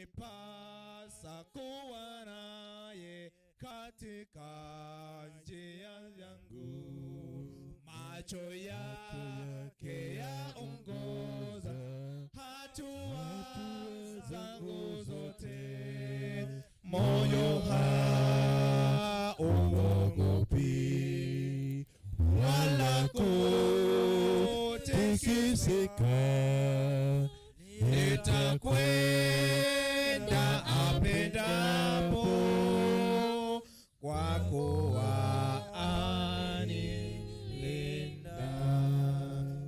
yanipasa kuwa naye katika njia yangu. Macho yake yaongoza hatua zangu zote. Moyo hauogopi wala kutikisika. Nitakwenda apendapo, kwa kuwa anilinda.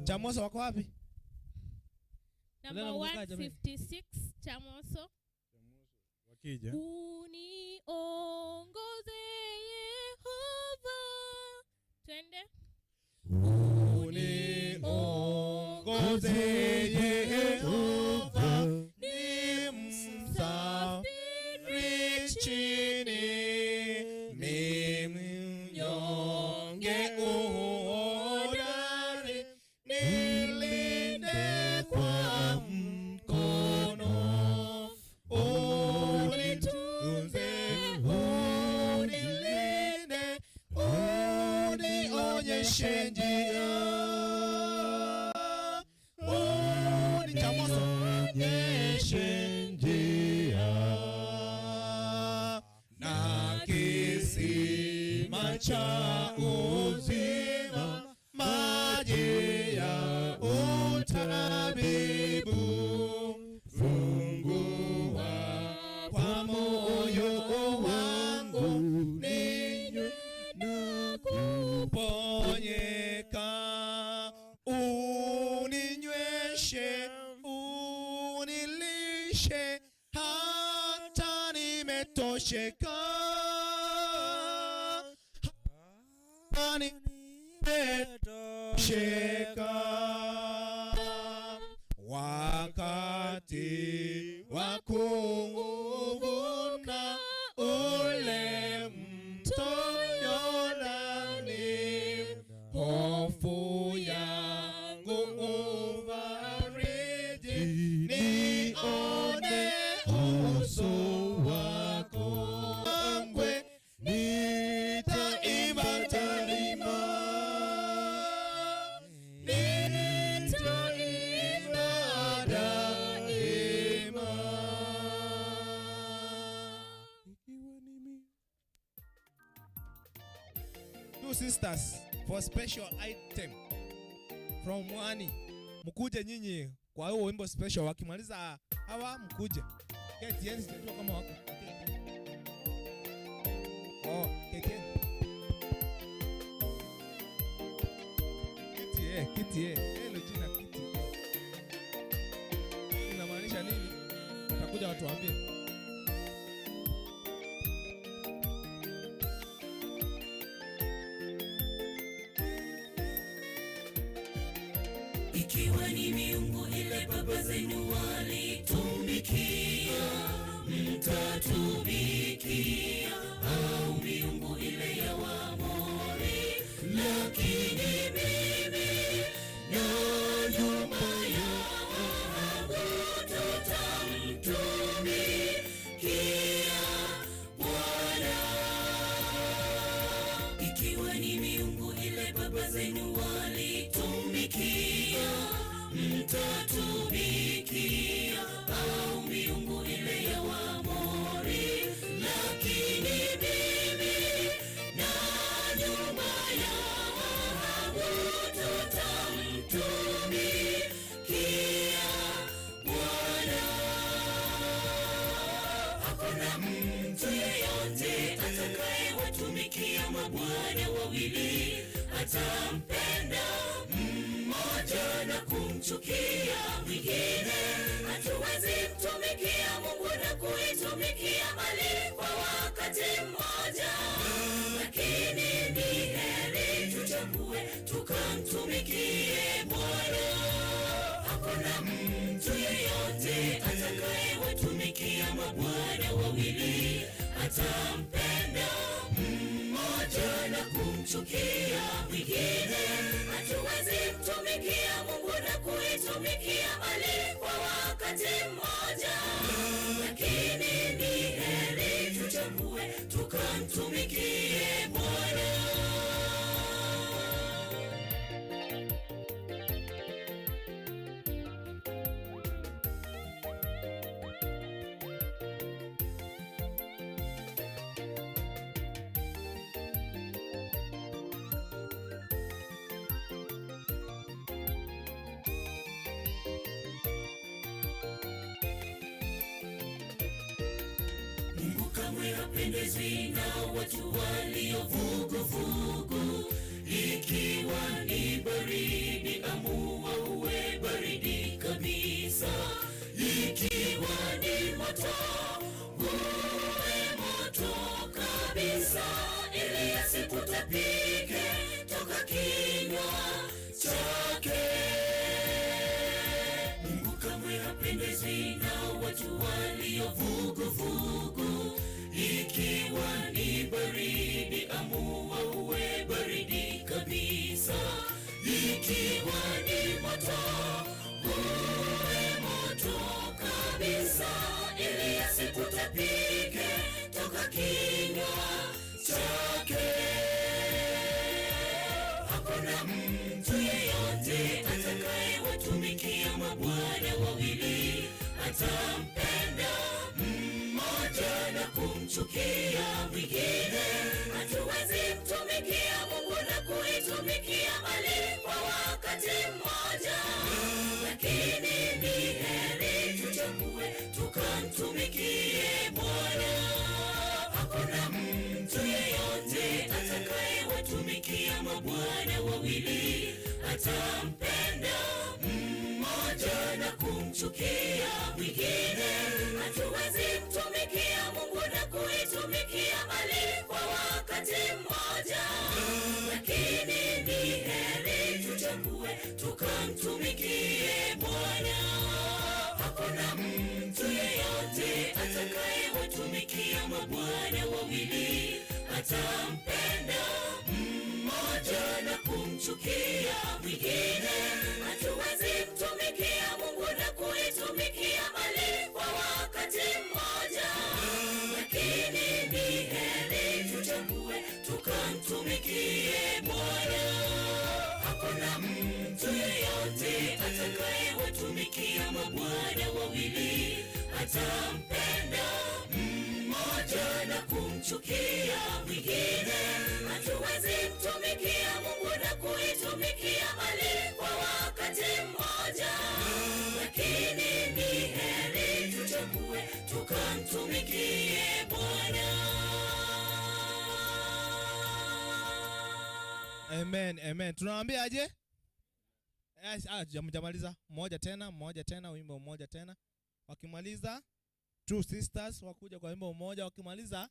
Chamoso wako wapi? Number 156 Chamoso. Wakija. Uniongoze Yehova. Twende. Uniongoze Yehova, ni msafiri chini, mimi mnyonge uhodari, nilinde kwa mkono, unitunze, unilinde, unionyeshe njia. Na kisima cha uzima, maji ya utabibu, fungua kwa moyo wangu, ninywe na kuponyeka. Uninyweshe, unilishe, hata nimetosheka. Hata nimetosheka. Wakati wa kuvuna ule mto Yordani, hofu yangu ufariji, nione uso wako. Angwe nitaimba daima, nitaimba daima. Two sisters for special item from Mwaani. Mkuje nyinyi kwa hiyo wimbo special, wakimaliza hawa mkuje. KTN sijua kama wako. Oh, KTN. KTN. Hello jina KTN. Inamaanisha nini? Utakuja watu waambie. Ikiwa ni miungu ile baba zenu walitumikia, mtatumikia, au miungu ile ya Waamori, lakini mimi na nyumba yangu tutamtumikia Bwana. Ikiwa ni miungu ile baba zenu walitumikia, mtatumikia, au miungu ile ya Waamori, lakini mimi na nyumba yangu tutamtumikia Bwana. Hakuna mtu yeyote atakayewatumikia mabwana wawili, atampenda mmoja na kumchukia mwingine. Hatuwezi mtumikia Mungu na kuitumikia mali kwa wakati mmoja, lakini ni heri tuchague tukamtumikie Bwana. Hakuna mtu yeyote atakayewatumikia mabwana wawili, atampenda mmoja na kumchukia kumchukia mwingine. Hatuwezi mtumikia Mungu na kuitumikia mali kwa wakati mmoja. Lakini ni heri tuchague tukamtumikie Bwana. Mungu kamwe hapendezwi na watu waliovuguvugu. Ikiwa ni baridi, amua uwe baridi kabisa. Ikiwa ni moto, uwe moto kabisa, ili asikutapike toka kinywa chake. Mungu kamwe hapendezwi na watu waliovuguvugu. Ikiwa ni baridi, amua uwe baridi kabisa. Ikiwa ni moto, uwe moto kabisa, ili asikutapike toka kinywa chake. Hakuna mtu yeyote atakayewatumikia mabwana wawili. Atampenda mmoja na kumchukia mwingine. Hatuwezi mtumikia Mungu na kuitumikia mali kwa wakati mmoja. Lakini ni heri tuchague tukamtumikie Bwana. Hakuna mtu yeyote atakayewatumikia mabwana wawili. Atampenda mmoja na kumchukia mwingine. Hatuwezi mtumikia Mungu na kuitumikia mali kwa wakati mmoja. Lakini ni heri tuchague tukamtumikie Bwana. Hakuna mtu yeyote atakayewatumikia mabwana wawili. Atampenda mmoja na kumchukia mwingine. Hatuwezi mtumikia Mungu na kuitumikia mali kwa wakati mmoja. Lakini ni heri tuchague tukamtumikie Bwana. Hakuna mtu yeyote atakayewatumikia mabwana wawili. Atampenda mmoja na kumchukia mwingine. Hatuwezi mtumikia Mungu na kuitumikia mali kwa wakati mmoja. Lakini ni heri tuchague tukamtumikie Bwana. Amen, amen. Tunawaambia aje? Jamaliza. Mmoja tena, wimbo mmoja tena. Wakimaliza, two sisters wakuja kwa wimbo mmoja. Wakimaliza,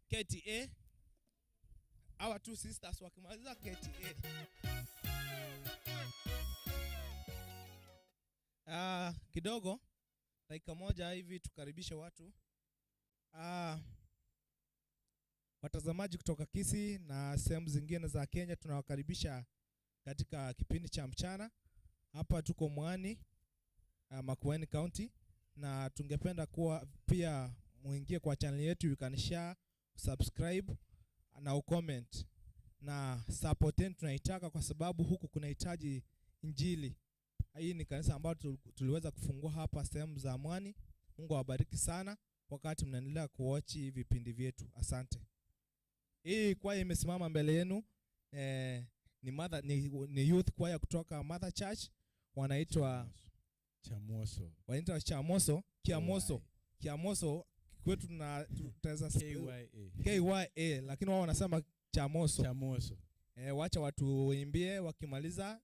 KTA. Our two sisters wakimaliza KTA. Kidogo dakika moja hivi tukaribishe watu. Watazamaji kutoka Kisii na sehemu zingine za Kenya, tunawakaribisha katika kipindi cha mchana. Hapa tuko Mwaani, Makueni County, na tungependa kuwa pia muingie kwa channel yetu. You can share, subscribe na ucomment. Na support tunaitaka kwa sababu huku kunahitaji injili. Hii ni kanisa ambalo tuliweza kufungua hapa sehemu za Mwaani. Mungu awabariki sana wakati mnaendelea kuwatch vipindi vyetu. Asante. Hii kwaya imesimama mbele yenu ni youth choir kutoka Mother Church, wanaitwa Kiamoso kwetu tutaweza KYA, lakini wao wanasema Chamoso. Wacha watu waimbie, wakimaliza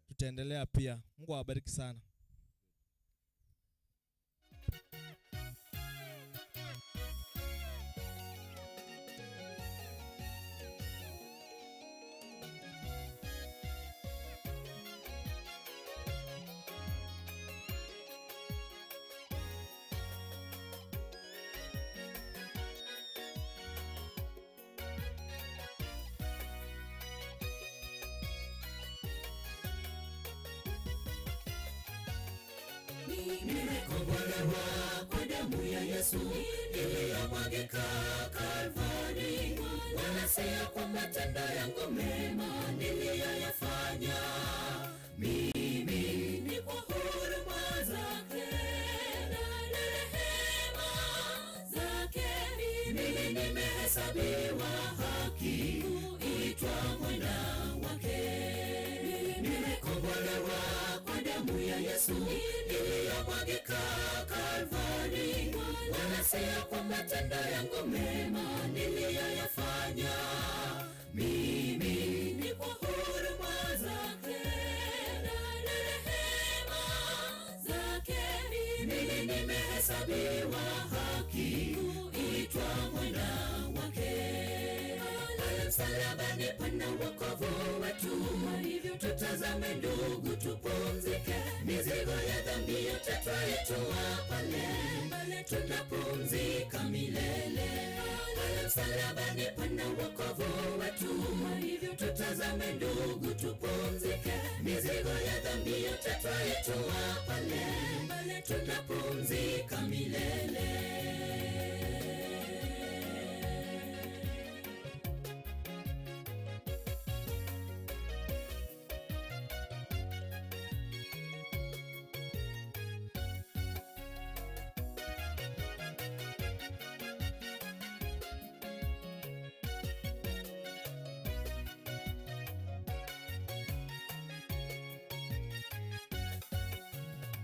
tutaendelea pia. Mungu awabariki sana. Nimekombolewa kwa damu ya Yesu iliyomwagika Kalvari, wala si kwa matendo yangu mema niliyoyafanya. Mimi ni kwa huruma zake na rehema zake, mimi nimehesabiwa haki kuitwa mwana wake. Nimekombolewa kwa damu ya Yesu iliyomwagika Kalvari, wala si kwa matendo yangu mema niliyoyafanya. Mimi ni kwa huruma zake na rehema zake, mimi nimehesabiwa haki kuitwa mwana wake. Pale msalabani pana wokovu wetu, hivyo tutazame ndugu, tupumzike. Mizigo ya dhambi yote twaitoa pale, tunapumzika milele. Pale msalabani pana wokovu wetu, hivyo tutazame ndugu, tupumzike. Mizigo ya dhambi yote twaitoa pale, tunapumzika milele.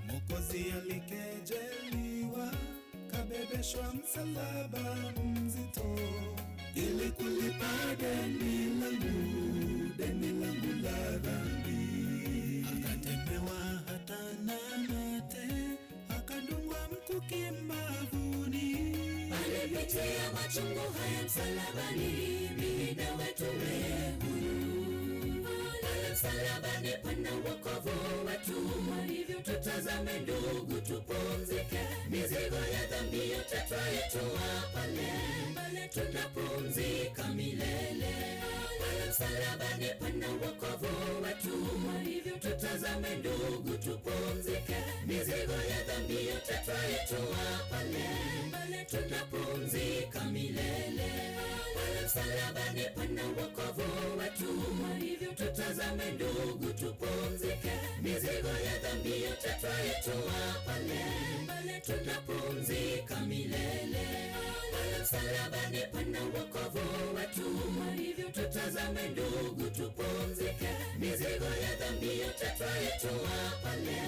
Mwokozi alikejeliwa, kabebeshwa msalaba mzito, ili kulipa deni langu la dhambi. Akatemewa hata na mate, akadungwa mkuki mbavuni. Alipitia machungu haya msalabani, mimi nawe tuwe huru. Pale msalabani pana wokovu wetu, hivyo tutazame ndugu, tupumzike. Mizigo ya dhambi yote twaitoa pale, tunapumzika milele. Pale msalabani pana wokovu wetu, hivyo tutazame ndugu, tupumzike. Mizigo ya dhambi yote twaitoa pale, tunapumzika milele. Pale msalabani pana wokovu wetu, hivyo tutazame ndugu, tupumzike. Mizigo ya dhambi yote twaitoa pale, tunapumzika milele. Pale msalabani pana wokovu wetu, hivyo tutazame ndugu, tupumzike. Mizigo ya dhambi yote twaitoa pale,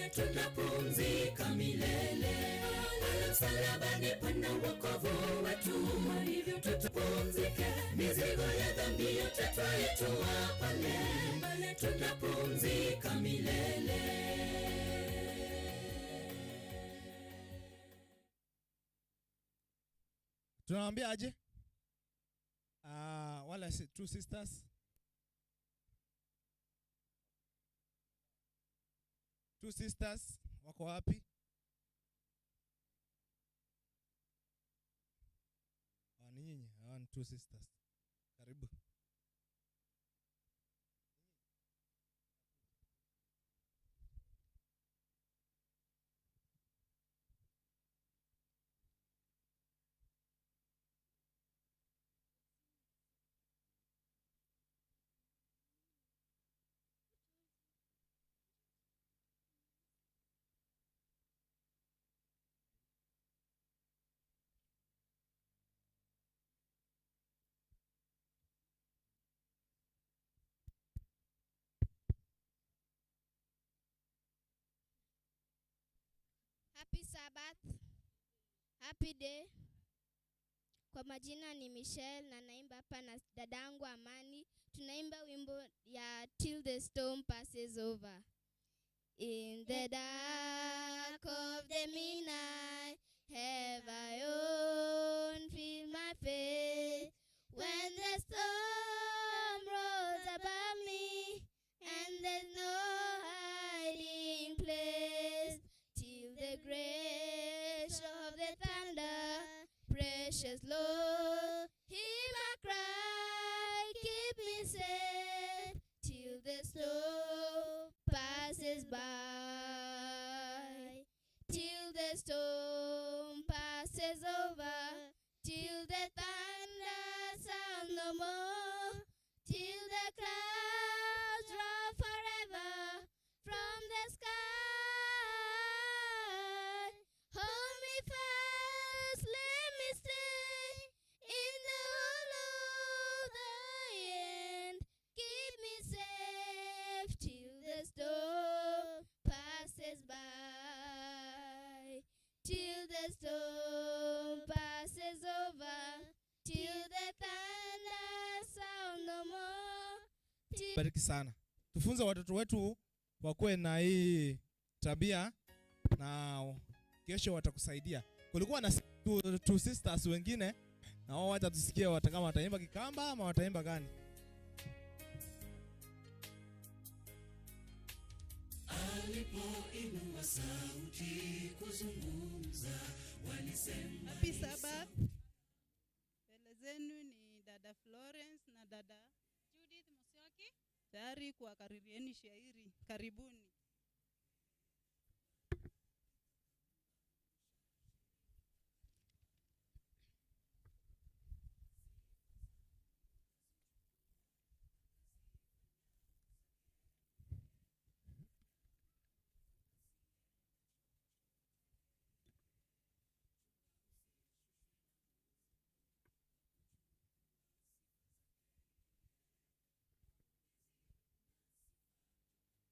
tunapumzika milele. Pale msalabani pana wokovu wetu, hivyo tutapumzike. Mizigo ya dhambi yote twaitoa pale, tunapumzika milele. Tunawaambia aje? Wala two sisters. Two sisters wako wapi? Ni nyinyi, hawa ni two sisters. Karibu. Happy Sabbath. Happy day. Kwa majina ni Michelle na naimba hapa na dadangu Amani. Tunaimba wimbo ya Till the Storm Passes Over. In the dark of the midnight, have I owned, feel my faith. When the storm rolls above me, and there's no hiding place, till the grace of the thunder, precious Lord, hear my cry, keep me safe, till the storm passes by. storm passes over, till the thunder sound no more, till the clouds drop forever from the sky. Hold me fast, let me stay in the hollow of thy hand. Keep me safe till the storm passes by, till the storm passes over, till the thunder sound no more. Bariki sana. Tufunze watoto wetu wakuwe na hii tabia na kesho watakusaidia. Kulikuwa na two sisters wengine na wao wacha tusikie kama wataimba Kikamba ama wataimba gani. Alipoinua sauti kuzungumza walisema Happy Sabbath. Mbele zenu ni dada Florence na dada Judith Musyoki. Tayari kuwakaririeni shairi. Karibuni.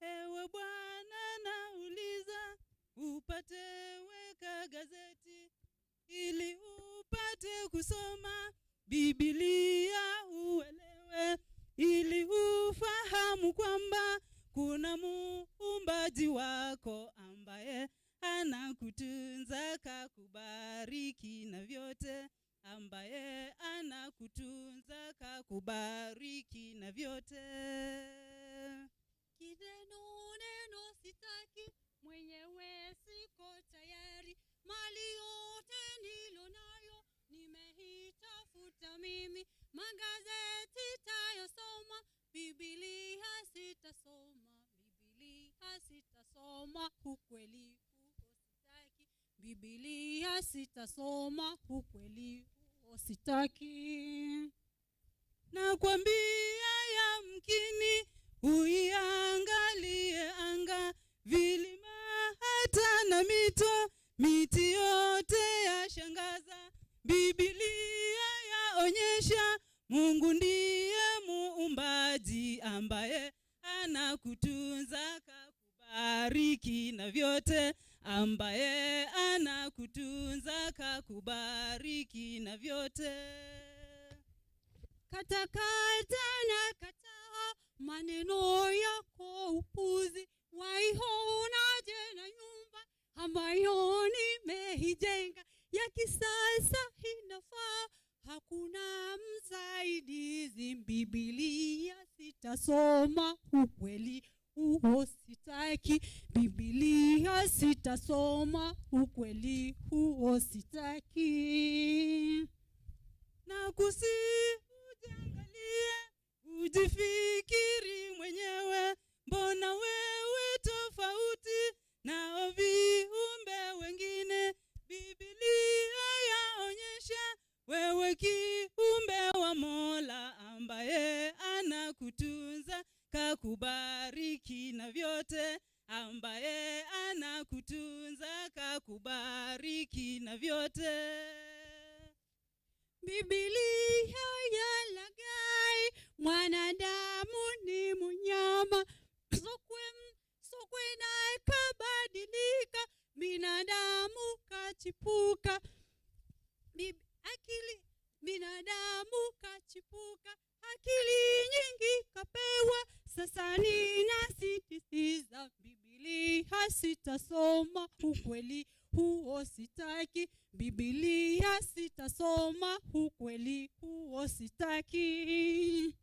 Ewe Bwana nauliza, upate weka gazeti, ili upate kusoma Biblia uelewe, ili ufahamu kwamba kuna muumbaji wako ambaye anakutunza kakubariki na vyote, ambaye anakutunza kakubariki na vyote. Neno sitaki, mwenyewe siko tayari, mali yote nilo nayo nimehitafuta mimi, magazeti tayasoma, Biblia sitasoma, Biblia sitasoma, ukweli huo sitaki, Biblia sitasoma, ukweli huo sitaki. Nakwambia yamkini uiangalie anga, vilima hata na mito, miti yote yashangaza. Biblia yaonyesha Mungu ndiye muumbaji ambaye anakutunza kakubariki na vyote, ambaye anakutunza kakubariki na vyote. Katakata na kataa maneno yako upuzi, waihonaje na nyumba ambayo nimeijenga ya kisasa inafaa, hakuna msaidizi, Biblia sitasoma, ukweli huo sitaki, Biblia sitasoma, ukweli huo sitaki. Na ujiangalie, ujifikiri mwenyewe, mbona wewe tofauti na viumbe wengine? Biblia yaonyesha wewe kiumbe wa Mola ambaye anakutunza kakubariki na vyote, ambaye anakutunza kakubariki na vyote. Biblia yalaghai, mwanadamu ni mnyama, sokwe naye kabadilika, binadamu kachipuka, binadamu kachipuka, akili nyingi kapewa, sasa ninasisitiza, Biblia sitasoma, ukweli huo sitaki, Biblia sitasoma, ukweli huo sitaki.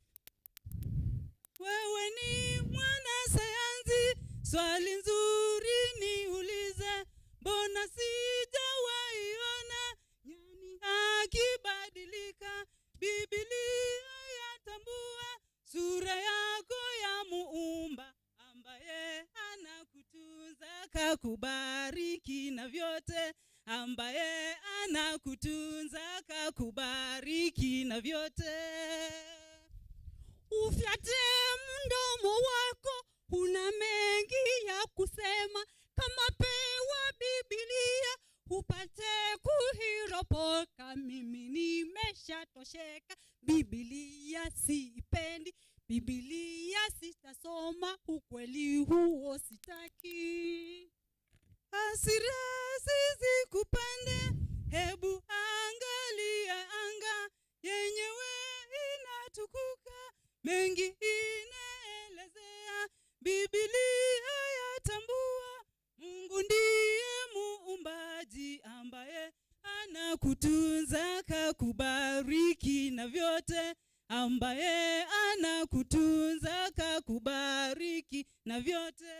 Wewe ni mwana sayansi, swali nzuri niulize, mbona sijawaiona nyani akibadilika? Biblia yatambua sura yako ya muumba ambaye anakutunza kakubariki na vyote, ambaye anakutunza kakubariki na vyote. Ufyate mdomo wako, una mengi ya kusema, kama pewa Biblia upate kuhiropoka. Mimi nimeshatosheka, Biblia siipendi, Biblia sitasoma, ukweli huo sitaki. Hasira zikupande, hebu angalia anga, yenyewe inatukuka, mengi inaelezea. Biblia yatambua Mungu ndiye muumbaji, ambaye anakutunza kakubariki na vyote, ambaye anakutunza kakubariki na vyote.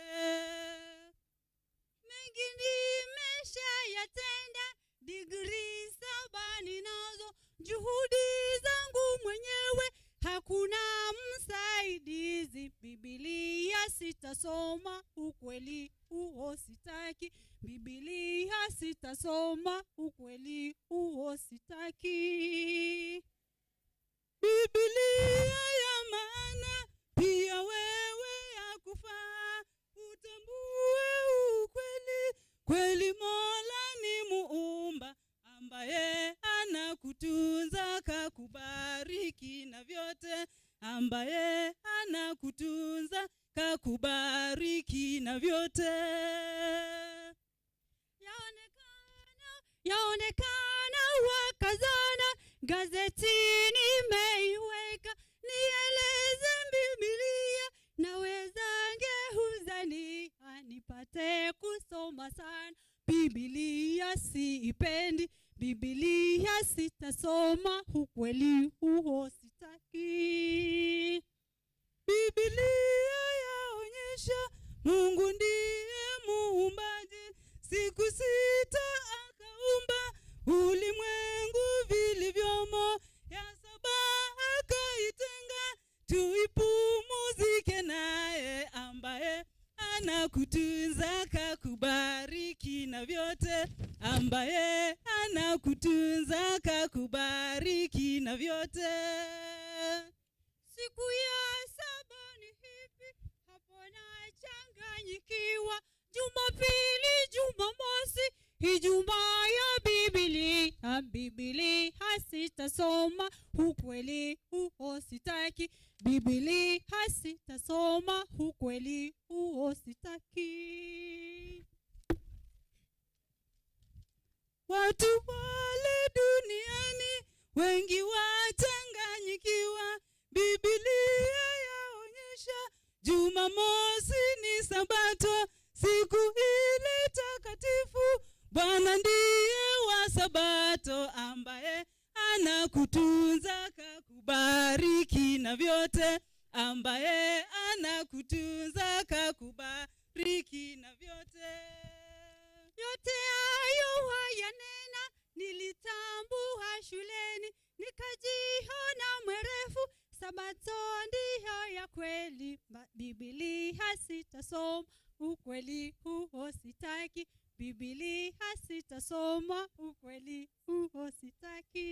Mengi nimeshayatenda, degree 7 ninazo, juhudi zangu mwenyewe, hakuna msaidizi. Biblia sitasoma, ukweli huo sitaki, Biblia sitasoma, ukweli huo sitaki. Biblia ya maana, pia wewe ya kufaa, utambue ukweli, kweli Mola ni muumba, ambaye anakutunza kakubariki na vyote, ambaye anakutunza kakubariki na vyote. Yaonekana wakazana, gazetini nimeiweka, nieleze Biblia, naweza ngehuzani nipate kusoma sana. Biblia siipendi, Biblia sitasoma, ukweli huo sitaki. Biblia yaonyesha Mungu ndiye muumbaji, siku 6 akaumba ulimwengu vilivyomo, ya 7 akaitenga tuipumzike naye, ambaye anakutunza kakubariki na vyote, ambaye anakutunza kakubariki na vyote. Siku ya 7 ni hipi, hapo nachanganyikiwa. Jumapili, Jumamosi, Ijumaa ya Biblia, Biblia sitasoma, ukweli huo sitaki, Biblia sitasoma, ukweli huo sitaki. Watu wale duniani wengi wachanganyikiwa, Biblia yaonyesha Jumamosi ni Sabato, siku ile takatifu. Bwana ndiye wa Sabato, ambaye anakutunza kakubariki na vyote, ambaye anakutunza kakubariki na vyote. Yote hayo wayanena, nilitambua shuleni, nikajiona mwerefu. Sabato ndiyo ya kweli, Biblia sitasoma, ukweli huo sitaki, Biblia sitasoma, ukweli huo sitaki.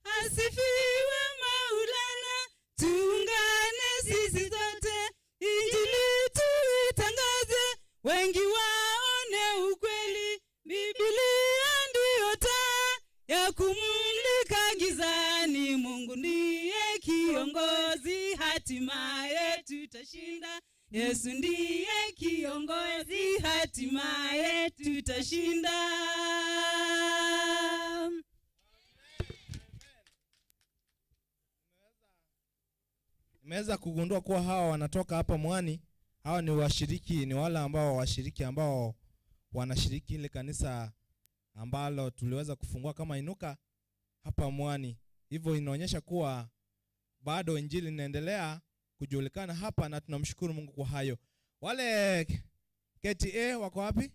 Asifiwe Maulana, tuungane sisi zote, Injili tuitangaze, wengi waone ukweli. Biblia ndiyo taa ya kumulika gizani, Mungu ndiye kiongozi, hatimaye tutashinda. Yesu ndiye kiongozi, hatimaye tutashinda. Nimeweza kugundua kuwa hawa wanatoka hapa Mwaani. Hawa ni washiriki, ni wale ambao washiriki ambao wanashiriki ile kanisa ambalo tuliweza kufungua kama Inuka hapa Mwaani. Hivyo inaonyesha kuwa bado injili inaendelea kujulikana hapa, na tunamshukuru Mungu kwa hayo. Wale KTA wako wapi?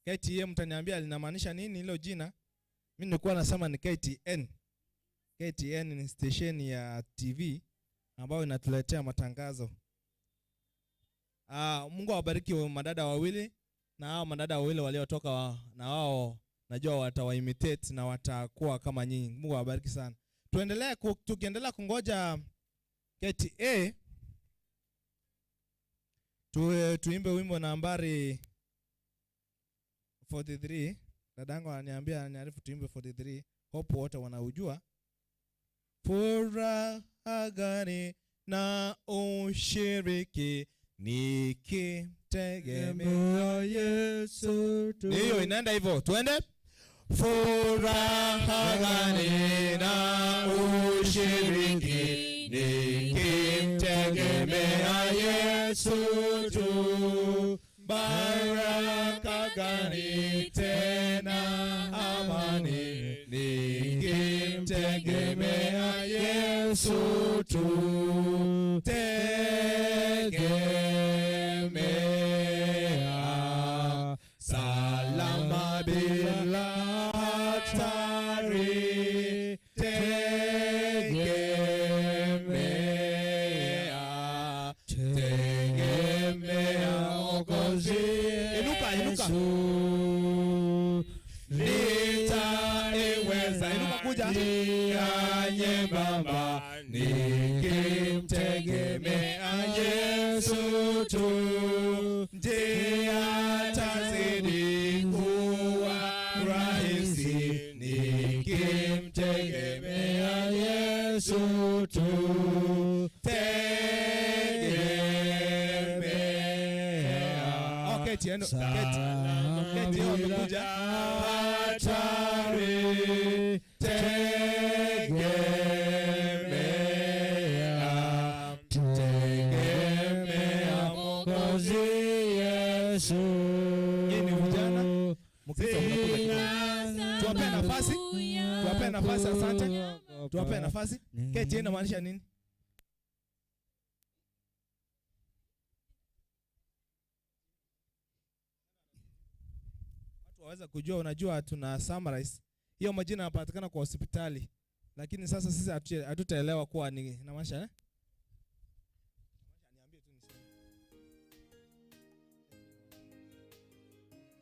KTA mtaniambia linamaanisha nini hilo jina? Mimi nilikuwa nasema ni KTN. KTN ni station ya TV ambayo inatuletea matangazo. Mungu awabariki madada wawili, na hao madada wawili waliotoka na wao najua watawaimitate na watakuwa kama nyinyi. Mungu awabariki sana. Tukiendelea kungoja KTA, tuimbe wimbo nambari 43. Dadangu ananiambia niarifu tuimbe 43. Hope wote wanaujua. Furaha gani na ushiriki nikimtegemea Yesu tu. Hiyo inaenda hivyo. Tuende. Furaha gani na ushiriki nikimtegemea Yesu tu. Baraka gani tena amani nikimtegemea Yesu tu. Tegemea salama bila hatari. Tegemea Mwokozi. Inuka. Nitaiweza. Inuka kuja. Nyembamba nikimtegemea Yesu tu. Njia tazidi kuwa rahisi nikimtegemea Yesu tu. Tegemea. Keti wamekuja. Hatari. Tegemea Mwokozi Yesu. Yeni vijana mkristo mnakuja. Tuwape nafasi asante. Tuwape nafasi. Keti inamaanisha nini? Watu waweza kujua, unajua tuna summarize. Hiyo majina yanapatikana kwa hospitali. Lakini sasa sisi hatutaelewa kuwa ni inamaanisha niambie tu niseme.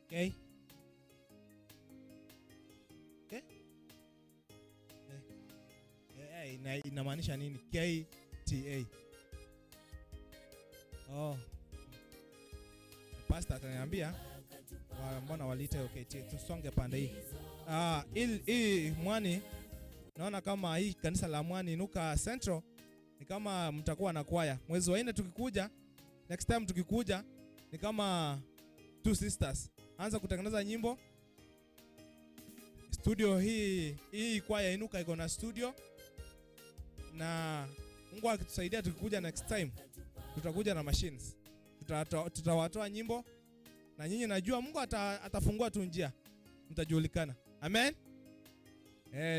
Okay? Inamaanisha nini? KTA. Pastor ataniambia mbona waliita KTA. Tusonge pande hii. Hii Mwaani, naona kama hii kanisa la Mwaani Inuka Central ni kama mtakuwa na kwaya. Mwezi wa 4 tukikuja, next time tukikuja ni kama two sisters. Anza kutengeneza nyimbo. Studio hii kwaya Inuka iko na studio. Na Mungu akitusaidia tukikuja next time tutakuja na machines. Tutawatoa nyimbo na nyinyi najua Mungu atafungua tu njia. Mtajulikana. Amen.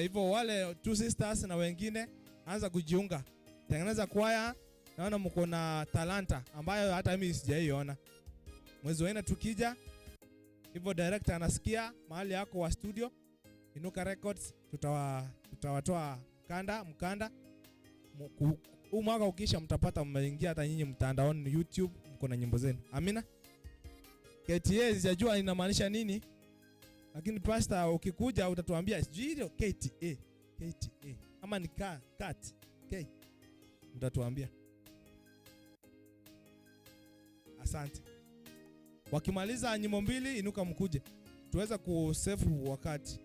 Hivyo wale two sisters na wengine anza kujiunga. Tengeneza kwaya. Naona mko na talanta ambayo hata mimi sijaiona. Mwezi wa 4 tukija, hivyo director anasikia mahali yako wa studio Inuka Records, tutawatoa mkanda. Huu mwaka ukisha mtapata mmeingia hata nyinyi mtandaoni YouTube mko na nyimbo zenu. Amina. KTA sijajua inamaanisha nini. Lakini pastor ukikuja utatuambia sijui KTA ama ni cat. Okay. Utatuambia. Asante. Wakimaliza nyimbo 2 inuka mkuje. Tuweza kusave wakati.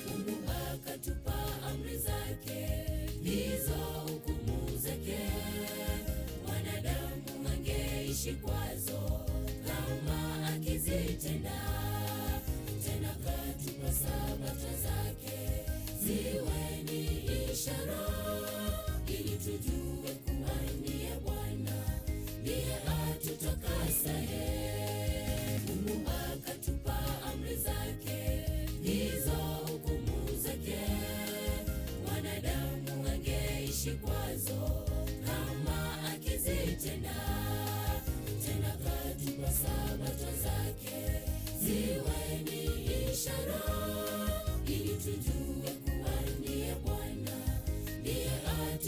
Mungu akatupa amri zake, hizo hukumu zake, wanadamu wangeishi kwazo kama akizitenda. Tena katupa Sabato zake, ziwe ni ishara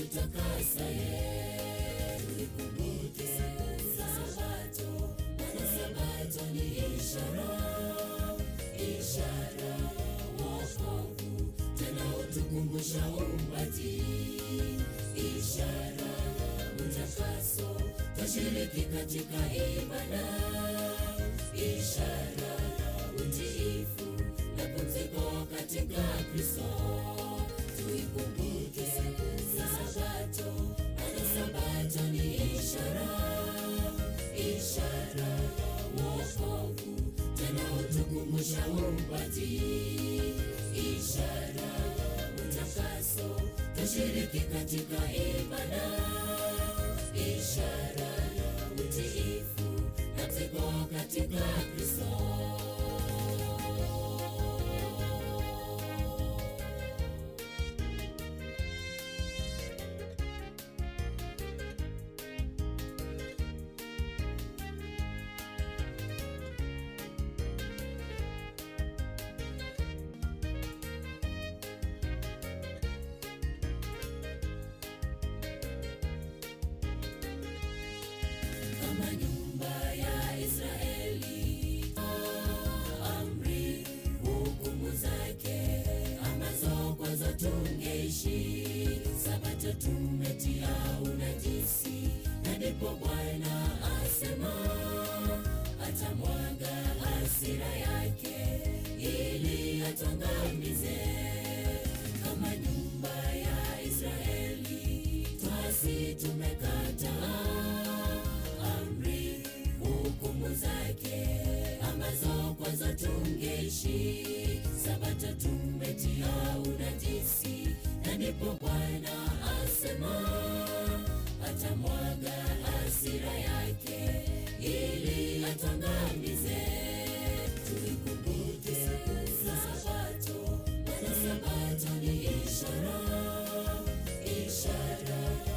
atutakasaye. Tuikumbuke Sabato, maana Sabato ni ishara ya wokovu, tena utukumbusha umbati, ishara ya utakaso, twashiriki katika ibada, ishara ya utiifu na pumziko katika Kristo. Tuikumbuke Sabato, maana Sabato ni ishara ya wokovu, tena utukumbusha umbati, ishara ya utakaso, twashiriki katika ibada, ishara ya utiifu na pumziko katika Kristo. Kama nyumba ya Israeli, amri hukumu zake ambazo kwazo tungeishi, Sabato tumetia unajisi, na ndipo Bwana asema atamwaga hasira yake ili atangamize. Kama nyumba ya Israeli, twasi tumekataa amri hukumu zake ambazo kwazo tungeishi, Sabato tumetia unajisi, na ndipo Bwana asema atamwaga